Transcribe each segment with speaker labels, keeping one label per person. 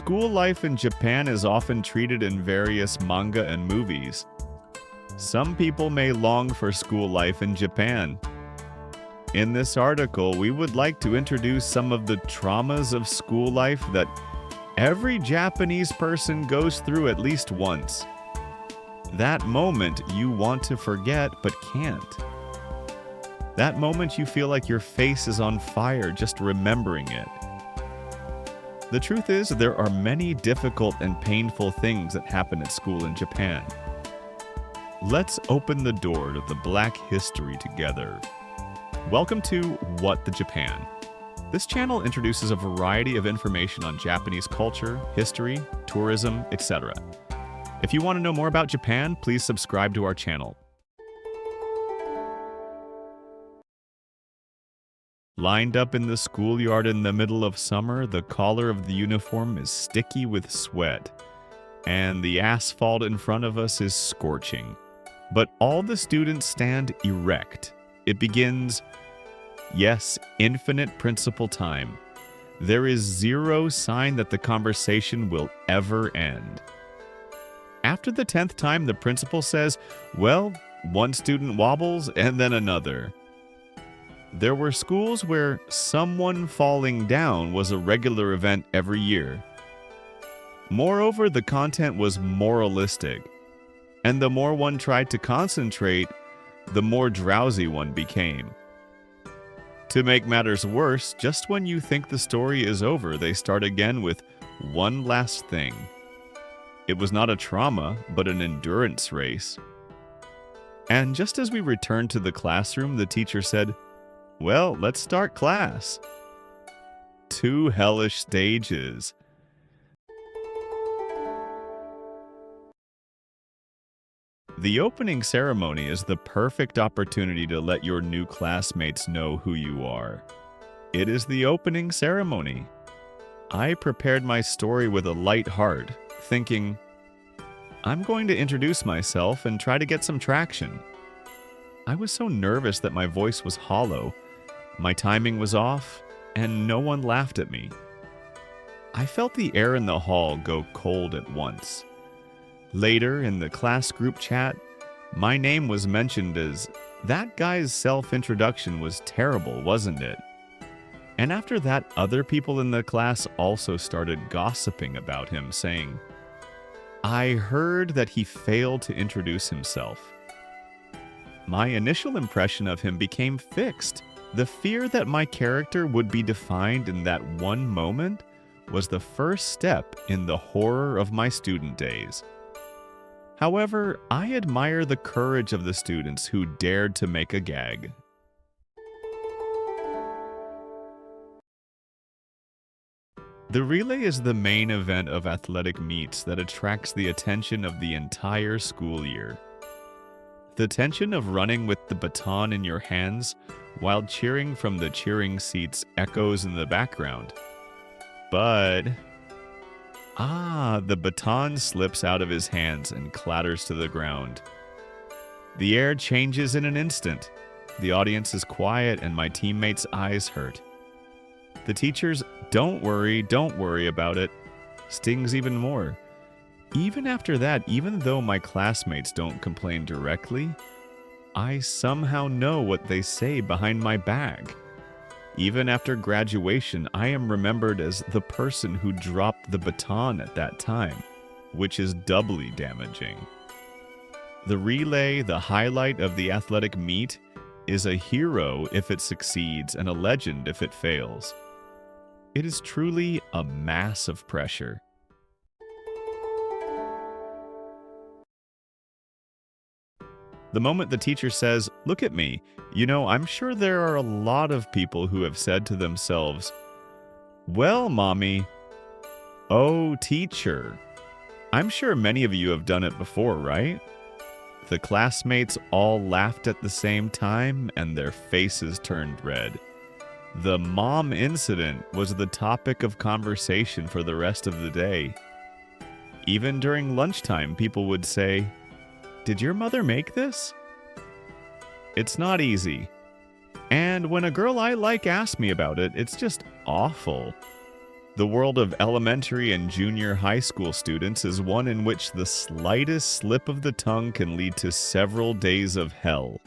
Speaker 1: School life in Japan is often treated in various manga and movies. Some people may long for school life in Japan. In this article, we would like to introduce some of the traumas of school life that every Japanese person goes through at least once. That moment you want to forget but can't. That moment you feel like your face is on fire just remembering it. The truth is, there are many difficult and painful things that happen at school in Japan. Let's open the door to the Black history together. Welcome to What the Japan. This channel introduces a variety of information on Japanese culture, history, tourism, etc. If you want to know more about Japan, please subscribe to our channel. Lined up in the schoolyard in the middle of summer, the collar of the uniform is sticky with sweat, and the asphalt in front of us is scorching. But all the students stand erect. It begins, yes, infinite principal time. There is zero sign that the conversation will ever end. After the 10th time, the principal says, well, one student wobbles and then another. There were schools where someone falling down was a regular event every year. Moreover, the content was moralistic, and the more one tried to concentrate, the more drowsy one became. To make matters worse, just when you think the story is over, they start again with one last thing. It was not a trauma, but an endurance race. And just as we returned to the classroom, the teacher said, well, let's start class. 2 hellish stages. The opening ceremony is the perfect opportunity to let your new classmates know who you are. It is the opening ceremony. I prepared my story with a light heart, thinking, I'm going to introduce myself and try to get some traction. I was so nervous that my voice was hollow. My timing was off, and no one laughed at me. I felt the air in the hall go cold at once. Later, in the class group chat, my name was mentioned as, that guy's self-introduction was terrible, wasn't it? And after that, other people in the class also started gossiping about him, saying, I heard that he failed to introduce himself. My initial impression of him became fixed. The fear that my character would be defined in that one moment was the first step in the horror of my student days. However, I admire the courage of the students who dared to make a gag. The relay is the main event of athletic meets that attracts the attention of the entire school year. The tension of running with the baton in your hands while cheering from the cheering seats echoes in the background. But, the baton slips out of his hands and clatters to the ground. The air changes in an instant. The audience is quiet and my teammates' eyes hurt. The teacher's don't worry about it stings even more. Even after that, even though my classmates don't complain directly, I somehow know what they say behind my back. Even after graduation, I am remembered as the person who dropped the baton at that time, which is doubly damaging. The relay, the highlight of the athletic meet, is a hero if it succeeds and a legend if it fails. It is truly a mass of pressure. The moment the teacher says, look at me, I'm sure there are a lot of people who have said to themselves, well, mommy, oh, teacher. I'm sure many of you have done it before, right? The classmates all laughed at the same time and their faces turned red. The mom incident was the topic of conversation for the rest of the day. Even during lunchtime, people would say, did your mother make this? It's not easy. And when a girl I like asks me about it, it's just awful. The world of elementary and junior high school students is one in which the slightest slip of the tongue can lead to several days of hell.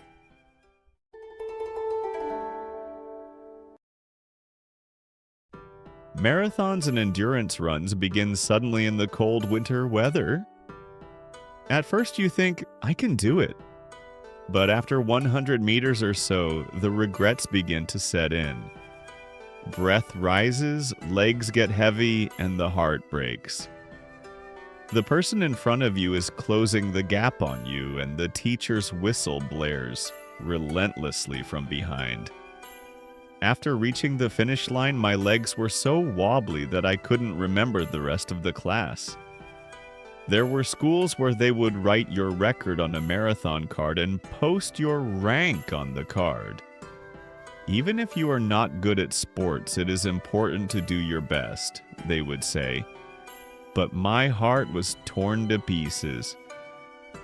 Speaker 1: Marathons and endurance runs begin suddenly in the cold winter weather. At first you think, I can do it. But after 100 meters or so, the regrets begin to set in. Breath rises, legs get heavy, and the heart breaks. The person in front of you is closing the gap on you, and the teacher's whistle blares relentlessly from behind. After reaching the finish line, my legs were so wobbly that I couldn't remember the rest of the class. There were schools where they would write your record on a marathon card and post your rank on the card. Even if you are not good at sports, it is important to do your best, they would say. But my heart was torn to pieces.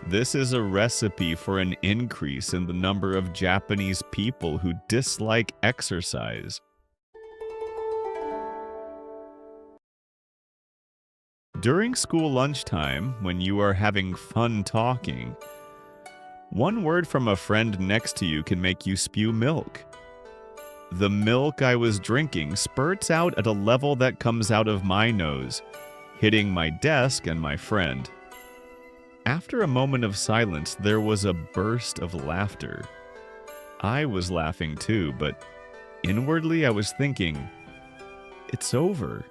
Speaker 1: This is a recipe for an increase in the number of Japanese people who dislike exercise. During school lunchtime, when you are having fun talking, one word from a friend next to you can make you spew milk. The milk I was drinking spurts out at a level that comes out of my nose, hitting my desk and my friend. After a moment of silence, there was a burst of laughter. I was laughing too, but inwardly I was thinking, it's over.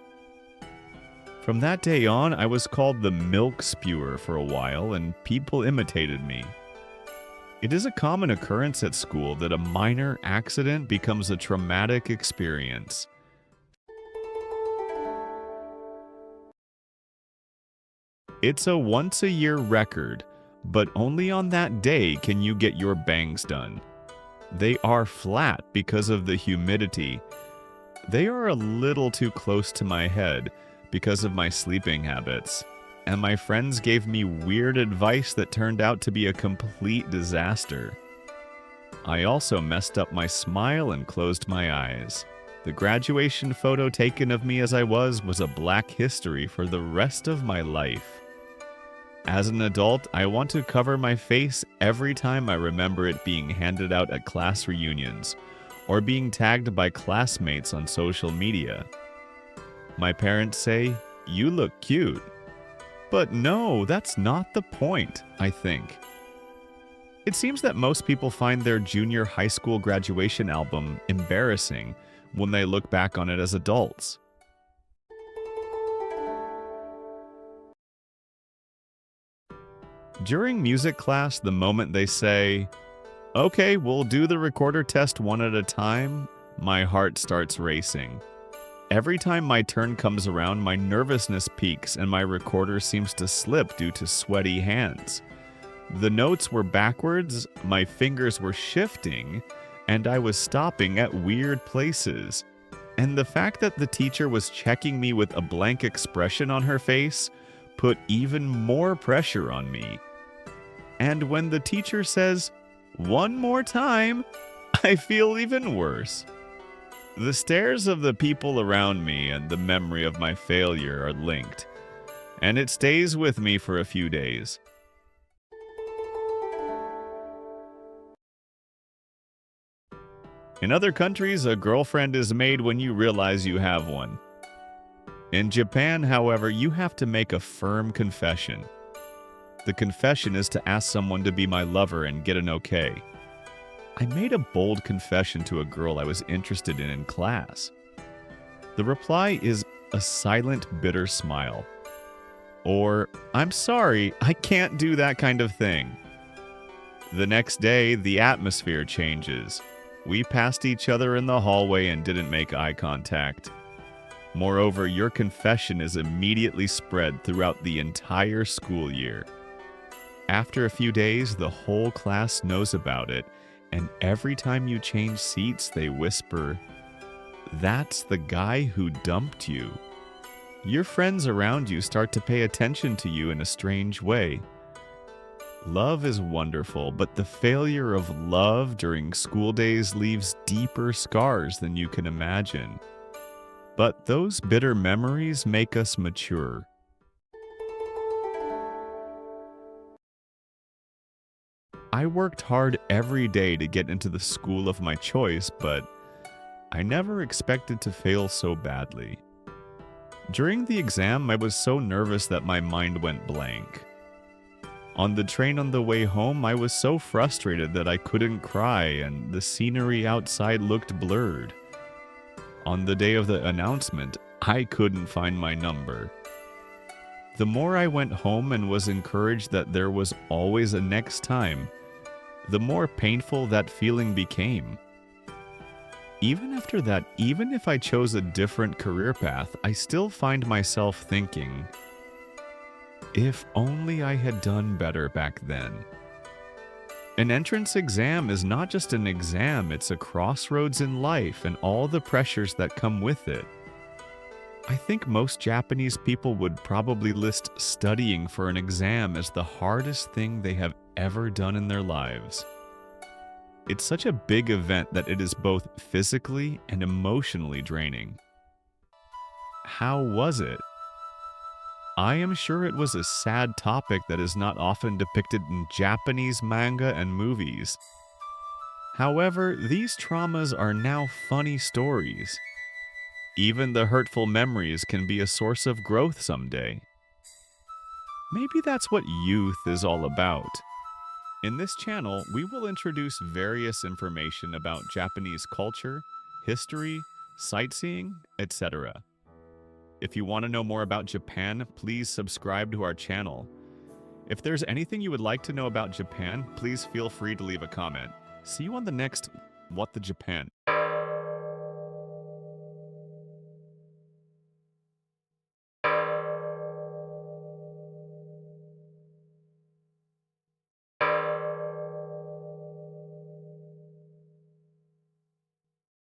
Speaker 1: From that day on, I was called the milk spewer for a while, and people imitated me. It is a common occurrence at school that a minor accident becomes a traumatic experience. It's a once-a-year record, but only on that day can you get your bangs done. They are flat because of the humidity. They are a little too close to my head because of my sleeping habits, and my friends gave me weird advice that turned out to be a complete disaster. I also messed up my smile and closed my eyes. The graduation photo taken of me as I was a black history for the rest of my life. As an adult, I want to cover my face every time I remember it being handed out at class reunions or being tagged by classmates on social media. My parents say, "You look cute." But no, that's not the point, I think. It seems that most people find their junior high school graduation album embarrassing when they look back on it as adults. During music class, the moment they say, "Okay, we'll do the recorder test one at a time," my heart starts racing. Every time my turn comes around, my nervousness peaks and my recorder seems to slip due to sweaty hands. The notes were backwards, my fingers were shifting, and I was stopping at weird places. And the fact that the teacher was checking me with a blank expression on her face put even more pressure on me. And when the teacher says, "One more time," I feel even worse. The stares of the people around me and the memory of my failure are linked, and it stays with me for a few days. In other countries, a girlfriend is made when you realize you have one. In Japan, however, you have to make a firm confession. The confession is to ask someone to be my lover and get an okay. I made a bold confession to a girl I was interested in class. The reply is a silent, bitter smile. Or, "I'm sorry, I can't do that kind of thing." The next day, the atmosphere changes. We passed each other in the hallway and didn't make eye contact. Moreover, your confession is immediately spread throughout the entire school year. After a few days, the whole class knows about it, and every time you change seats, they whisper, "That's the guy who dumped you." Your friends around you start to pay attention to you in a strange way. Love is wonderful, but the failure of love during school days leaves deeper scars than you can imagine. but those bitter memories make us mature. I worked hard every day to get into the school of my choice, but I never expected to fail so badly. During the exam, I was so nervous that my mind went blank. On the train on the way home, I was so frustrated that I couldn't cry and the scenery outside looked blurred. On the day of the announcement, I couldn't find my number. The more I went home and was encouraged that there was always a next time, the more painful that feeling became. Even after that, even if I chose a different career path, I still find myself thinking, if only I had done better back then. An entrance exam is not just an exam, it's a crossroads in life and all the pressures that come with it. I think most Japanese people would probably list studying for an exam as the hardest thing they have ever done in their lives. It's such a big event that it is both physically and emotionally draining. How was it? I am sure it was a sad topic that is not often depicted in Japanese manga and movies. However, these traumas are now funny stories. Even the hurtful memories can be a source of growth someday. Maybe that's what youth is all about. In this channel, we will introduce various information about Japanese culture, history, sightseeing, etc. If you want to know more about Japan, please subscribe to our channel. If there's anything you would like to know about Japan, please feel free to leave a comment. See you on the next What the Japan.